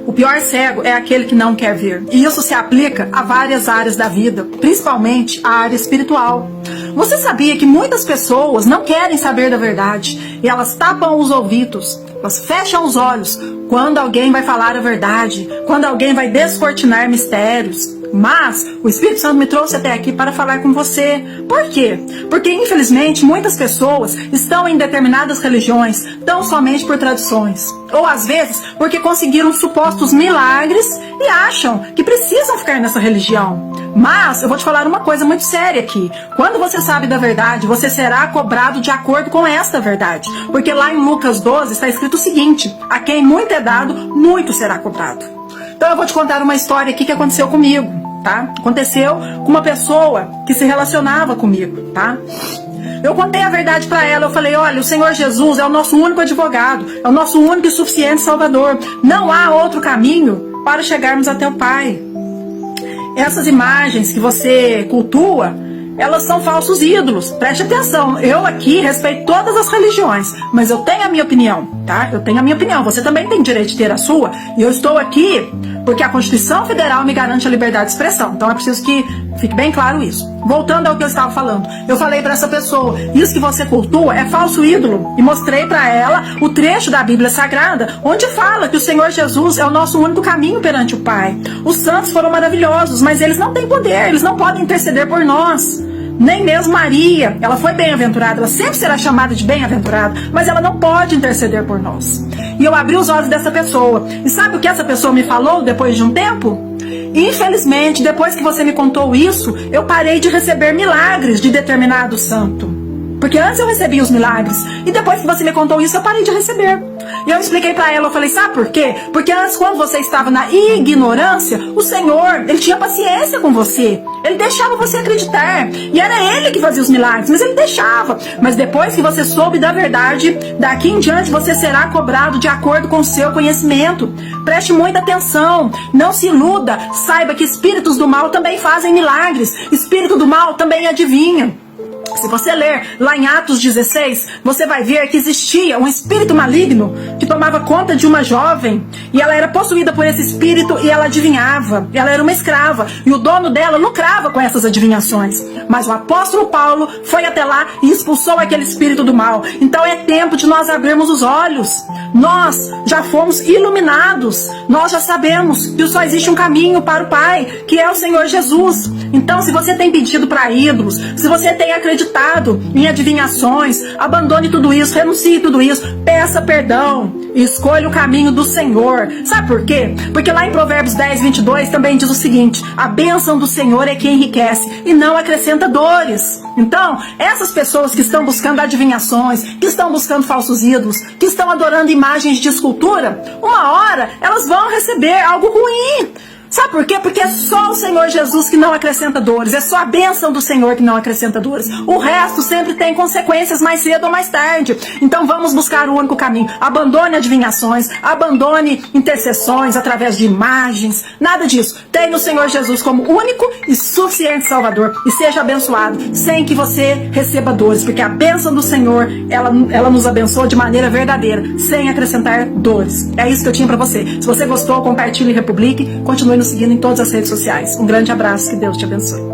O pior cego é aquele que não quer ver. E isso se aplica a várias áreas da vida, principalmente a área espiritual. Você sabia que muitas pessoas não querem saber da verdade e elas tapam os ouvidos, elas fecham os olhos quando alguém vai falar a verdade, quando alguém vai descortinar mistérios? Mas o Espírito Santo me trouxe até aqui para falar com você. Por quê? Porque infelizmente muitas pessoas estão em determinadas religiões tão somente por tradições. Ou às vezes porque conseguiram supostos milagres e acham que precisam ficar nessa religião. Mas eu vou te falar uma coisa muito séria aqui. Quando você sabe da verdade, você será cobrado de acordo com esta verdade. Porque lá em Lucas 12 está escrito o seguinte: a quem muito é dado, muito será cobrado. Então eu vou te contar uma história aqui que aconteceu comigo, tá? Aconteceu com uma pessoa que se relacionava comigo, tá? Eu contei a verdade para ela, eu falei: olha, o Senhor Jesus é o nosso único advogado, é o nosso único e suficiente Salvador. Não há outro caminho para chegarmos até o Pai. Essas imagens que você cultua, elas são falsos ídolos. Preste atenção, eu aqui respeito todas as religiões, mas eu tenho a minha opinião, tá? Eu tenho a minha opinião, você também tem direito de ter a sua, e eu estou aqui porque a Constituição Federal me garante a liberdade de expressão, então é preciso que fique bem claro isso. Voltando ao que eu estava falando, eu falei para essa pessoa: isso que você cultua é falso ídolo, e mostrei para ela o trecho da Bíblia Sagrada onde fala que o Senhor Jesus é o nosso único caminho perante o Pai. Os santos foram maravilhosos, mas eles não têm poder, eles não podem interceder por nós. Nem mesmo Maria, ela foi bem-aventurada, ela sempre será chamada de bem-aventurada, mas ela não pode interceder por nós. E eu abri os olhos dessa pessoa, e sabe o que essa pessoa me falou depois de um tempo? Infelizmente, depois que você me contou isso, eu parei de receber milagres de determinado santo. Porque antes eu recebia os milagres, e depois que você me contou isso, eu parei de receber. E eu expliquei pra ela, eu falei: sabe por quê? Porque antes, quando você estava na ignorância, o Senhor, Ele tinha paciência com você. Ele deixava você acreditar. E era Ele que fazia os milagres, mas Ele deixava. Mas depois que você soube da verdade, daqui em diante você será cobrado de acordo com o seu conhecimento. Preste muita atenção, não se iluda. Saiba que espíritos do mal também fazem milagres. Espírito do mal também adivinha. Se você ler lá em Atos 16, você vai ver que existia um espírito maligno que tomava conta de uma jovem, e ela era possuída por esse espírito e ela adivinhava. Ela era uma escrava e o dono dela lucrava com essas adivinhações. Mas o apóstolo Paulo foi até lá e expulsou aquele espírito do mal. Então é tempo de nós abrirmos os olhos. Nós já fomos iluminados. Nós já sabemos que só existe um caminho para o Pai, que é o Senhor Jesus. Então, se você tem pedido para ídolos, se você tem acreditado em adivinhações, abandone tudo isso, renuncie tudo isso, peça perdão e escolha o caminho do Senhor. Sabe por quê? Porque lá em Provérbios 10, 22 também diz o seguinte: a bênção do Senhor é que enriquece e não acrescenta dores. Então, essas pessoas que estão buscando adivinhações, que estão buscando falsos ídolos, que estão adorando imagens de escultura, uma hora elas vão receber algo ruim. Sabe por quê? Porque é só o Senhor Jesus que não acrescenta dores. É só a bênção do Senhor que não acrescenta dores. O resto sempre tem consequências mais cedo ou mais tarde. Então vamos buscar o único caminho. Abandone adivinhações, abandone intercessões através de imagens. Nada disso. Tenha o Senhor Jesus como único e suficiente Salvador. E seja abençoado sem que você receba dores. Porque a bênção do Senhor, ela nos abençoa de maneira verdadeira, sem acrescentar dores. É isso que eu tinha pra você. Se você gostou, compartilhe e republique. Continue nos seguindo em todas as redes sociais. Um grande abraço, que Deus te abençoe.